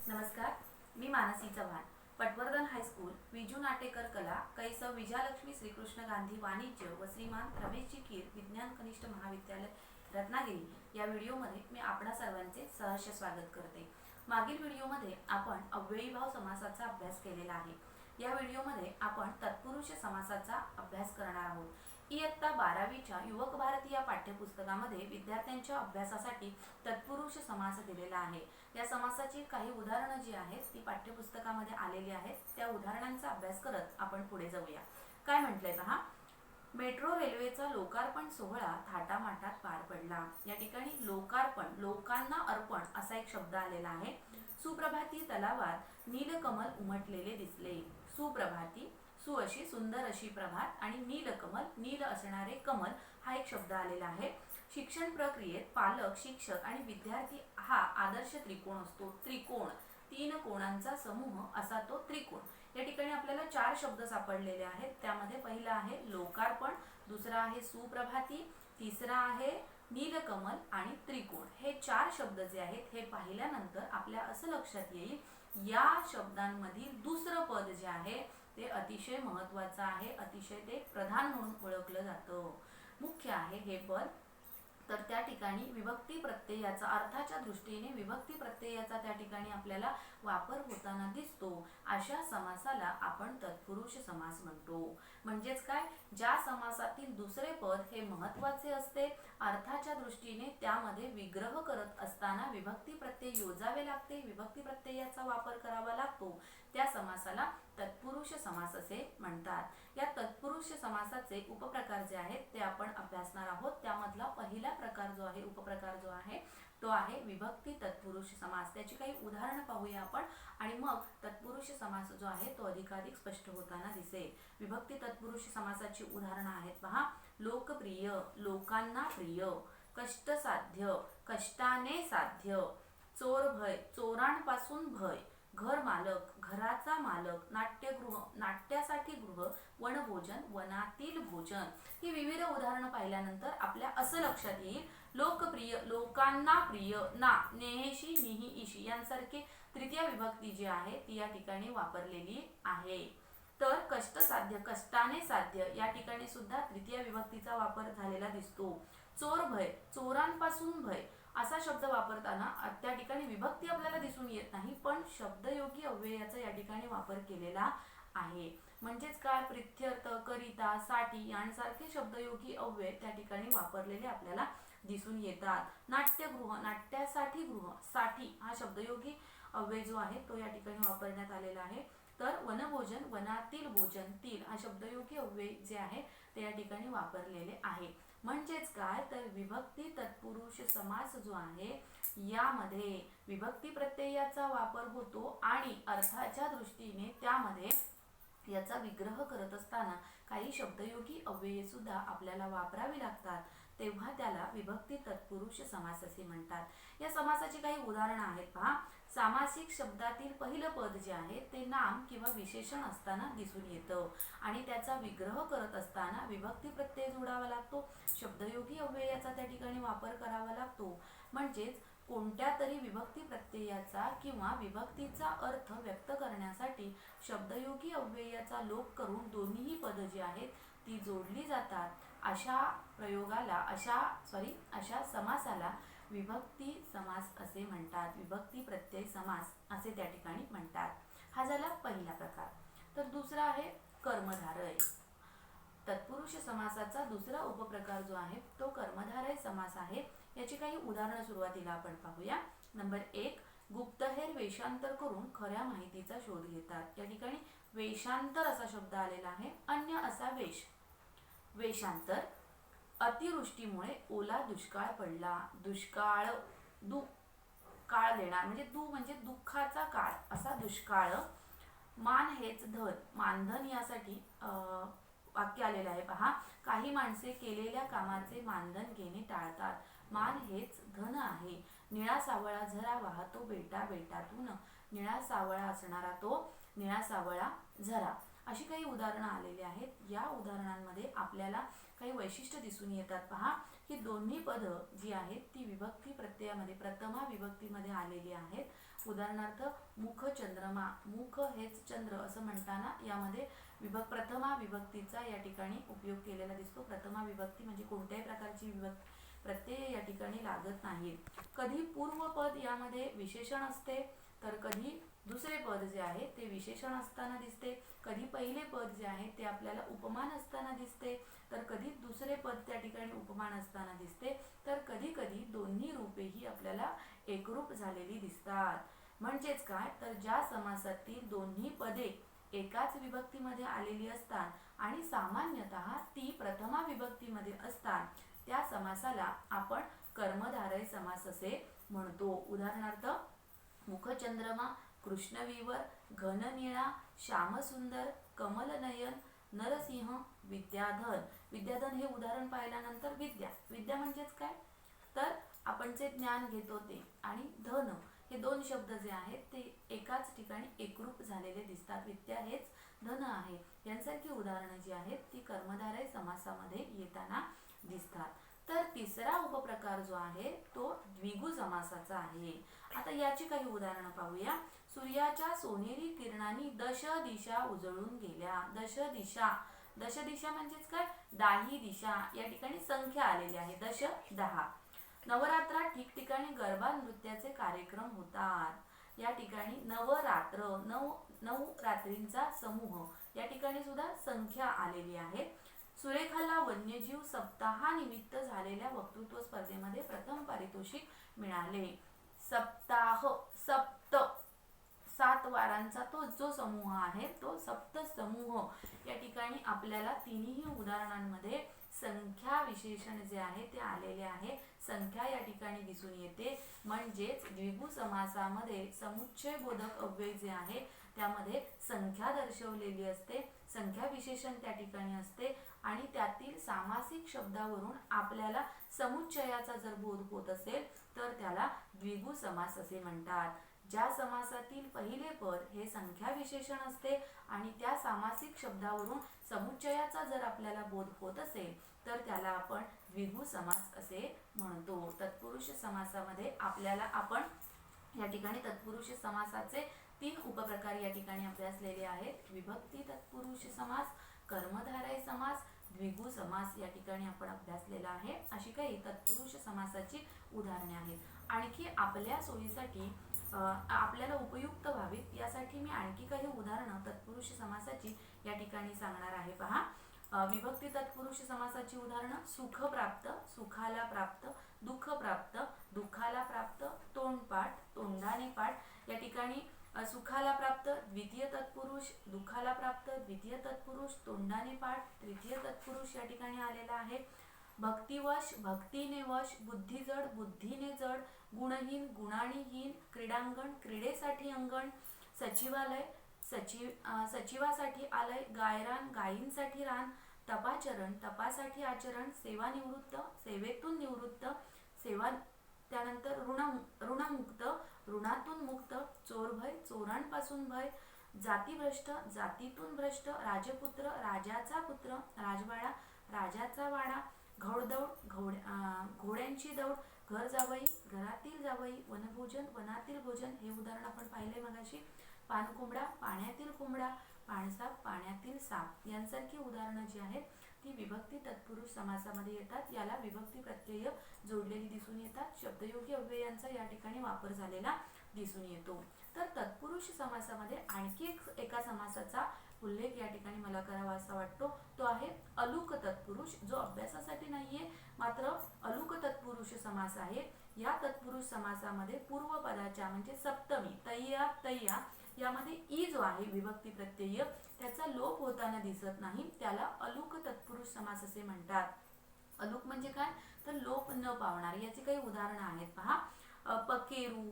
नमस्कार, मी मानसी चव्हाण. पटवर्धन हायस्कूल, विजू नाटेकर कला, कैस विजयालक्ष्मी श्रीकृष्ण गांधी वाणिज्य व श्रीमान रमेशजी कीर विज्ञान कनिष्ठ महाविद्यालय रत्नागिरी या व्हिडिओमध्ये मी आपणा सर्वांचे सहर्ष स्वागत करते. मागील व्हिडिओमध्ये आपण अव्ययीभाव समासाचा अभ्यास केलेला आहे. या व्हिडिओमध्ये आपण तत्पुरुष समासाचा अभ्यास करणार आहोत. इयत्ता 12वीच्या युवक भारती या पाठ्यपुस्तकामध्ये विद्यार्थ्यांच्या अभ्यासासाठी तत्पुरुष समास दिलेला आहे. या समासाची काही उदाहरणं जी आहेत ती पाठ्यपुस्तकामध्ये आलेली आहेत. त्या उदाहरणांचा अभ्यास करत आपण पुढे जाऊया. काय म्हटलंय पहा. मेट्रो रेल्वेचा लोकार्पण सोहळा थाटामाटात पार पडला. या ठिकाणी लोकार्पण, लोकांना अर्पण असा एक शब्द आलेला आहे. सुप्रभाती तलावात नीलकमल उमटलेले दिसले. सुप्रभाती, सु अशी सुंदर अशी प्रभात आणि नीलकमल, नील असणारे कमल हा एक शब्द आलेला आहे. शिक्षण प्रक्रियेत पालक, शिक्षक आणि विद्यार्थी हा आदर्श त्रिकोण असतो. त्रिकोण, 3 कोणांचा समूह असा तो त्रिकोण. या ठिकाणी आपल्याला 4 शब्द सापडलेले आहेत. त्यामध्ये पहिला आहे लोकार्पण, दुसरा आहे सुप्रभाती, तिसरा आहे नीलकमल आणि त्रिकोण. हे 4 शब्द जे आहेत हे पाहिल्यानंतर आपल्या असं लक्षात येईल या शब्दांमधील दुसरं पद जे आहे ते अतिशय महत्त्वाचं आहे. अतिशय ते प्रधान म्हणून ओळखलं जातं. मुख्य आहे हे पद. तर त्या ठिकाणी विभक्ती प्रत्ययाचा, अर्थाच्या दृष्टीने विभक्ती प्रत्ययाचा त्या ठिकाणी आपल्याला वापर होताना दिसतो. अशा समासाला आपण तत्पुरुष समास म्हणतो. म्हणजेच काय, ज्या समासातील दुसरे पद हे महत्त्वाचे असते, अर्थाच्या दृष्टीने त्यामध्ये विग्रह करत असताना विभक्ती प्रत्यय योजावे लागते, विभक्ती प्रत्ययाचा वापर करावा लागतो, त्या समासाला तत्पुरुष समास असे म्हणतात. या तत्पुरुष समासाचे उपप्रकार जे आहेत ते आपण अभ्यासणार आहोत. त्यामधला पहिला प्रकार जो आहे, उपप्रकार जो आहे तो आहे विभक्ती तत्पुरुष समास. त्याची काही उदाहरणं पाहूया आपण आणि मग तत्पुरुष समास जो आहे तो अधिकाधिक स्पष्ट होताना दिसेल. विभक्ती तत्पुरुष समासाची उदाहरणं आहेत पहा. लोकप्रिय, लोकांना प्रिय. कष्टसाध्य, कष्टाने साध्य. चोरभय, चोरांपासून भय. घर मालक, घराचा मालक. नाट्यगृह, नाट्यासाठी गृह. वनभोजन, वनातील भोजन. ही विविध उदाहरणं पाहिल्यानंतर आपल्या असं लक्षात येईल लोकप्रिय, लोकांना प्रिय, ना, नेहेशी, निही, इशी यांसारखे तृतीय विभक्ती जी आहे ती या ठिकाणी वापरलेली आहे. तर कष्टसाध्य, कष्टाने साध्य या ठिकाणी सुद्धा तृतीय विभक्तीचा वापर झालेला दिसतो. चोर भय, चोरांपासून भय असा शब्द वापरताना त्या ठिकाणी विभक्ती आपल्याला दिसून येत नाही, पण शब्दयोगी अव्ययाचा या ठिकाणी वापर केलेला आहे. म्हणजेच काय, प्रित्यर्थ, करिता, साठी यांसारखे शब्दयोगी अव्यय त्या ठिकाणी वापरलेले आपल्याला दिसून येतात. नाट्यगृह, नाट्यासाठी गृह. साठी हा शब्दयोगी अव्यय जो आहे तो या ठिकाणी वापरण्यात आलेला आहे. तर वनभोजन, वनातील भोजन. तील हा शब्दयोगी अव्यय जे आहे ते या ठिकाणी वापरलेले आहे. म्हणजेच काय, तर विभक्ती तत्पुरुष समास जो आहे यामध्ये विभक्ती प्रत्ययाचा वापर होतो आणि अर्थाच्या दृष्टीने त्यामध्ये याचा विग्रह करत असताना काही शब्दयोगी अव्यये सुद्धा आपल्याला वापरावी लागतात, तेव्हा त्याला विभक्ती तत्पुरुष समास असे म्हणतात. या समासाची काही उदाहरणं आहेत पहा. सामासिक शब्दातील पहिलं पद जे आहे ते नाम किंवा विशेषण असताना दिसून येतं आणि त्याचा विग्रह करत असताना विभक्ती प्रत्यय जोडावा लागतो, शब्दयोगी अव्ययाचा त्या ठिकाणी वापर करावा लागतो. म्हणजेच कोणत्या तरी विभक्ती प्रत्ययाचा किंवा विभक्तीचा अर्थ व्यक्त करण्यासाठी शब्दयोगी अव्ययाचा लोप करून दोन्हीही पद जी आहेत ती जोडली जातात. अशा प्रयोगाला, अशा समासाला विभक्ती समास असे म्हणतात. विभक्ती प्रत्यय समास असे त्या ठिकाणी म्हणतात. हा झाला पहिला प्रकार. तर दुसरा आहे कर्मधारय. तत्पुरुष समासाचा दुसरा उपप्रकार जो आहे तो कर्मधारय समास आहे. याची काही उदाहरणं सुरुवातीला आपण पाहूया. नंबर 1, गुप्तहेर वेषांतर करून खऱ्या माहितीचा शोध घेतात. या ठिकाणी वेषांतर असा शब्द आलेला आहे. अन्य असा वेश. वेषांतर. अतिवृष्टीमुळे ओला दुष्काळ पडला. दुष्काळ, काळ देणार म्हणजे म्हणजे दुःखाचा काळ असा दुष्काळ. मान हेच धन, मानधन यासाठी वाक्य आलेलं आहे पहा. काही माणसे केलेल्या कामाचे मानधन घेणे टाळतात. मान हेच धन आहे. निळा सावळा झरा वाहतो बेटा बेटातून. निळा सावळा असणारा तो निळा सावळा झरा. अशी काही उदाहरणं आलेली आहेत. या उदाहरणांमध्ये आपल्याला काही वैशिष्ट्य दिसून येतात पहा, की दोन्ही पद जी आहेत ती विभक्ती प्रत्ययामध्ये प्रथमा विभक्तीमध्ये आलेली आहेत उदाहरणार्थ मुख चंद्रमा, मुख हेच चंद्र असं म्हणताना यामध्ये प्रथमा विभक्तीचा या ठिकाणी उपयोग केलेला दिसतो. प्रथमा विभक्ती म्हणजे कोणत्याही प्रकारची विभक्ती प्रत्यय या ठिकाणी लागत नाही. कधी पूर्वपद यामध्ये विशेषण असते तर कधी दुसरे पद जे आहे ते विशेषण असताना दिसते. कधी पहिले पद जे आहे ते आपल्याला उपमान असताना दिसते तर कधी दुसरे पद त्या ठिकाणी उपमान असताना दिसते. तर कधी कधी दोन्ही रूपेही आपल्याला एकरूप झालेली दिसतात. म्हणजेच काय तर ज्या समासातील दोन्ही पदे एकाच विभक्तीमध्ये आलेली असतात आणि सामान्यतः ती प्रथमा विभक्तीमध्ये असतात त्या समासाला आपण कर्मधारय समास असे म्हणतो. उदाहरणार्थ मुखचंद्रमा, कृष्णविवर, घननिळा, श्यामसुंदर, कमलनयन, नरसिंह, विद्याधन. विद्याधन हे उदाहरण पाहिल्यानंतर विद्या म्हणजेच काय तर आपण जे ज्ञान घेतो ते आणि धन हे दोन शब्द जे आहेत ते एकाच ठिकाणी एकरूप झालेले दिसतात. विद्या हेच धन आहे. यांसारखी उदाहरणं जी आहेत ती कर्मधारय समासामध्ये येताना दिसतात. तर तिसरा उपप्रकार जो आहे तो द्विगु समासाचा आहे. आता याची काही उदाहरणं पाहूया. सूर्याच्या सोनेरी किरणांनी दश दिशा उजळून गेल्या. दश दिशा म्हणजेच काय दाही दिशा. या ठिकाणी संख्या आलेली आहे 10. नवरात्रात ठिकठिकाणी गरबा नृत्याचे कार्यक्रम होतात. या ठिकाणी नवरात्र 9 रात्रींचा समूह या ठिकाणी सुद्धा संख्या आलेली आहे. सुरेखाला वन्यजीव सप्ताहानिमित्त झालेल्या वक्तृत्व स्पर्धेमध्ये प्रथम पारितोषिक मिळाले. सप्ताह, सप्त 7 वारांचा तो जो समूह आहे तो सप्त समूह. या ठिकाणी आपल्याला तिन्ही उदाहरणांमध्ये संख्या विशेषण जे आहे ते आलेले आहे. संख्या या ठिकाणी दिसून येते. म्हणजेच द्विगु समासामध्ये समुच्चय बोधक अव्यय जे आहे त्यामध्ये संख्या दर्शवलेली असते. संख्या विशेषण त्या ठिकाणी असते आणि त्यातील सामासिक शब्दावरून आपल्याला समुच्चयाचा जर बोध होत असेल तर त्याला द्विगु समास असे म्हणतात. ज्या समासातील पहिले पद हे संख्या विशेषण असते आणि त्या सामासिक शब्दावरून समुच्चयाचा जर आपल्याला बोध होत असेल तर त्याला आपण द्विगु समास असे म्हणतो. तत्पुरुष समासामध्ये आपल्याला आपण या ठिकाणी तत्पुरुष समासाचे 3 उपप्रकार या ठिकाणी अभ्यासलेले आहेत. विभक्ती तत्पुरुष समास, कर्मधारय समास, द्विगु समास या ठिकाणी आपण अभ्यासलेला आहे. अशी काही तत्पुरुष समासाची उदाहरणे आहेत. आणखी आपल्या सोयीसाठी आपल्याला उपयुक्त व्हावीत यासाठी मी आणखी काही उदाहरणं तत्पुरुष समासाची या ठिकाणी सांगणार आहे. पहा, विभक्ती तत्पुरुष समासाची उदाहरणं सुख प्राप्त, सुखाला प्राप्त, दुःख प्राप्त, दुःखाला प्राप्त, तोंडपाठ, तोंडाने पाठ. या ठिकाणी सुखाला प्राप्त द्वितीय तत्पुरुष, दुःखाला प्राप्त द्वितीय तत्पुरुष, तोंडाने पाठ तृतीय तत्पुरुष या ठिकाणी आलेला आहे. भक्तिवश, भक्तीने वश, बुद्धिजड, बुद्धीने जड, गुणहीन, गुणांनीहीन, क्रीडांगण, क्रीडेसाठी अंगण, सचिवालय, सचिवासाठी आलय, गायरान, गायींसाठी रान, तपाचरण, तपासाठी आचरण, सेवानिवृत्त, सेवेतून निवृत्त, त्यानंतर ऋणमुक्त, ऋणातून मुक्त, चोरभय, चोरांपासून भय, जातीभ्रष्ट, जातीतून भ्रष्ट, राजपुत्र, राजाचा पुत्र, राजवाडा, राजाचा वाडा, घोडदौड, घोड्यांची दौड, घर जावई, घरातील जावई, वनभोजन, वनातील भोजन हे उदाहरण आपण पाहिले मगाशी. पानकोंबडा, पाण्यातील कोंबडा, पाणसाप, पाण्यातील साप यांसारखी उदाहरणं जी आहेत ती विभक्ती तत्पुरुष समासामध्ये येतात. याला विभक्ती प्रत्यय जोडलेली दिसून येतात. शब्दयोगी अव्ययांचा या ठिकाणी वापर झालेला दिसून येतो. तर तत्पुरुष समासामध्ये आणखी एका समासाचा उल्लेख या ठिकाणी मला करावा असा वाटतो. तो आहे अलुक तत्पुरुष, जो अभ्यासासाठी नाहीये मात्र अलुक तत्पुरुष समास आहे. या तत्पुरुष समासामध्ये पूर्व पदाच्या म्हणजे सप्तमी तय्या तय्या यामध्ये ई जो आहे विभक्ती प्रत्यय त्याचा लोप होताना दिसत नाही. त्याला अलुक तत्पुरुष समास असे म्हणतात. अलुक म्हणजे काय तर लोप न पावणार. याची काही उदाहरणं आहेत. पहा, पकेरू,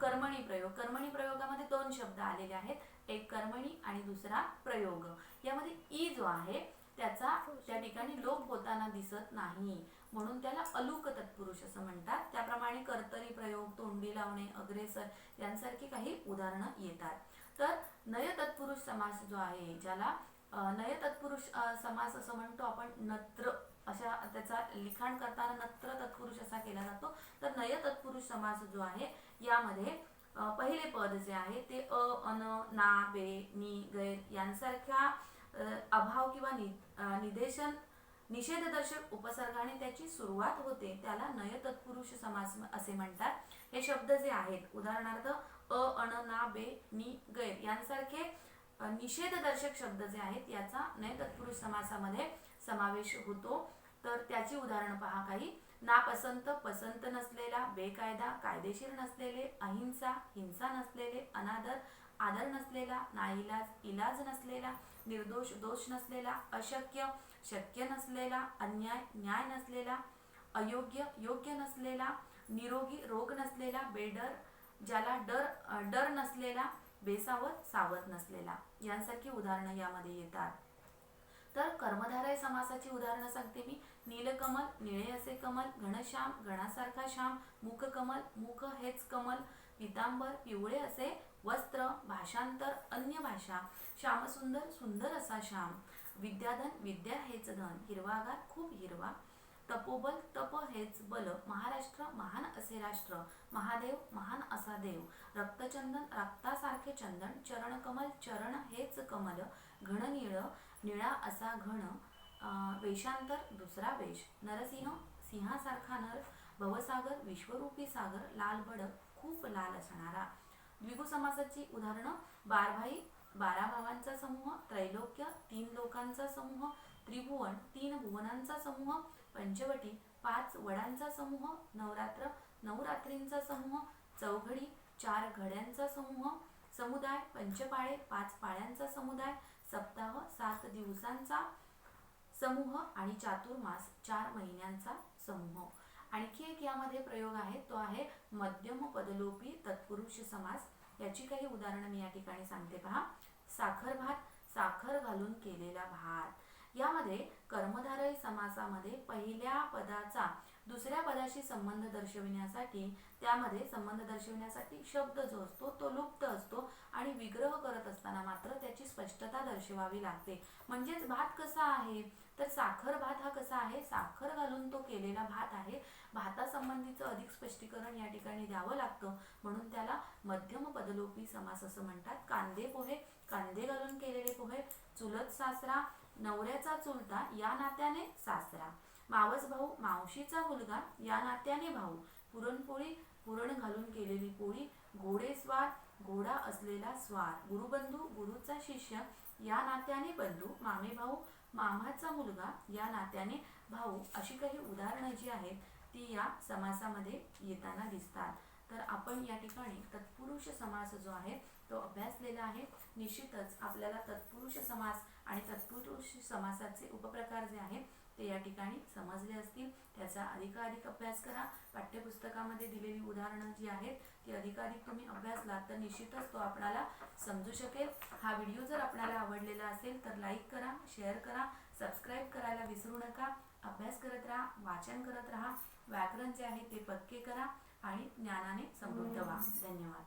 कर्मणी प्रयोग. कर्मणी प्रयोगामध्ये 2 शब्द आलेले आहेत, एक कर्मणी आणि दुसरा प्रयोग. यामध्ये ई जो आहे त्याचा त्या ठिकाणी लोप होताना दिसत नाही म्हणून त्याला अलुक तत्पुरुष असं म्हणतात. त्याप्रमाणे कर्तरी प्रयोग, तोंडी लावणे, अग्रेसर यांसारखी काही उदाहरणं येतात. तर नय तत्पुरुष समास जो आहे ज्याला नय तत्पुरुष समास असं म्हणतो आपण, नत्र अशा त्याचा लिखाण करताना नत्र तत्पुरुष असा केला जातो. तर नय तत्पुरुष समास जो आहे यामध्ये पहिले पद जे आहे ते अ, अन, ना, बे, नी, गैर यांसारख्या अभाव किंवा निदेशन निषेधदर्शक उपसर्गाने त्याची सुरुवात होते, त्याला नय तत्पुरुष समास असे म्हणतात. हे शब्द जे आहेत उदाहरणार्थ अ, अन, ना, बे, नी, गैर यांसारखे निषेधदर्शक शब्द जे आहेत याचा नय तत्पुरुष समासामध्ये समावेश होतो. तर त्याची उदाहरणं पहा काही. नापसंत, पसंत नसलेला, बेकायदा, कायदेशीर नसलेले, अहिंसा, हिंसा नसलेले, अनादर, आदर नसलेला, नाईलाज, इलाज नसलेला, निर्दोष, दोष नसलेला, अशक्य, शक्य नसलेला, अन्याय, न्याय नसलेला, अयोग्य, योग्य नसलेला, निरोगी, रोग नसलेला, बेडर, ज्याला डर नसलेला, बेसावध, सावध नसलेला यांसारखी उदाहरणं यामध्ये येतात. तर कर्मधारय समासाची उदाहरणं सांगते मी. नीलकमल, निळे असे कमल, घनश्याम, गणासारखा श्याम, मुखकमल, मुख हेच कमल, पितांबर, पिवळे असे वस्त्र, भाषांतर, अन्य भाषा, श्यामसुंदर, सुंदर असा श्याम, विद्याधन, विद्या हेच धन, हिरवागार, खूप हिरवा, तपोबल, तप हेच बल, महाराष्ट्र, महान असे राष्ट्र, महादेव, महान असा देव, रक्तचंदन, रक्तासारखे चंदन, चरणकमल, चरण हेच कमल, घननीळ, निळा असा घन, वेशांतर, दुसरा वेश, नरसिंह, सिंहासारखा नर, भवसागर, विश्वरूपी सागर, लाल भडक, खूप लाल असणारा. द्विगु समासाची उदाहरणं. बारभाई, 12 भावांचा समूह, त्रैलोक्य, 3 लोकांचा समूह, त्रिभुवन, 3 भुवनांचा समूह, पंचवटी, 5 वडांचा समूह, नवरात्र, 9 रात्रींचा समूह, चौघडी, 4 घड्यांचा समूह, समुदाय, पंचपाळे, 5 पाळ्यांचा समुदाय, सप्ताह, 7 दिवसांचा समूह आणि चातुर्मास, 4 महिन्यांचा समूह. आणखी एक यामध्ये प्रयोग आहे, तो आहे मध्यम पदलोपी तत्पुरुष समास. याची काही उदाहरणं मी या ठिकाणी सांगते पहा. साखर भात, साखर घालून केलेला भात. यामध्ये कर्मधारय समासामध्ये पहिल्या पदाचा दुसऱ्या पदाशी संबंध दर्शविण्यासाठी, त्यामध्ये संबंध दर्शविण्यासाठी शब्द जो असतो तो लुप्त असतो आणि विग्रह करत असताना मात्र त्याची स्पष्टता दर्शवावी लागते. म्हणजेच भात कसा आहे, तर साखर भात हा कसा आहे, साखर घालून तो केलेला भात आहे. भातासंबंधीचं अधिक स्पष्टीकरण या ठिकाणी द्यावं लागतं, म्हणून त्याला मध्यम पदलोपी समास असं म्हणतात. कांदे पोहे, कांदे घालून केलेले पोहे, चुलत सासरा, नवऱ्याचा चुलता या नात्याने सासरा, मावस भाऊ, मावशीचा मुलगा या नात्याने भाऊ, पुरणपोळी, पुरण घालून केलेली पोळी, घोडेस्वार, घोडा असलेला स्वार, गुरुबंधू, गुरुचा शिष्य या नात्याने बंधू, मामे भाऊ, मामाचा मुलगा या नात्याने भाऊ. अशी काही उदाहरणं जी आहेत ती या समासामध्ये येताना दिसतात. तर आपण या ठिकाणी तत्पुरुष समास जो आहे तो अभ्यासलेला आहे. निश्चितच आपल्याला तत्पुरुष समास आणि तत्पुरुष समासाचे उपप्रकार जे आहेत ते या ठिकाणी समजले असतील. त्याचा अधिकाधिक अभ्यास करा. पाठ्यपुस्तकामध्ये दिलेली उदाहरणं जी आहेत ती अधिकाधिक तुम्ही अभ्यासलात तर निश्चितच तो आपल्याला समजू शकेल. हा व्हिडिओ जर आपल्याला आवडलेला असेल तर लाईक करा, शेअर करा, सबस्क्राईब करायला विसरू नका. अभ्यास करत राहा, वाचन करत राहा, व्याकरण जे आहे ते पक्के करा आणि ज्ञानाने समृद्ध व्हा. धन्यवाद.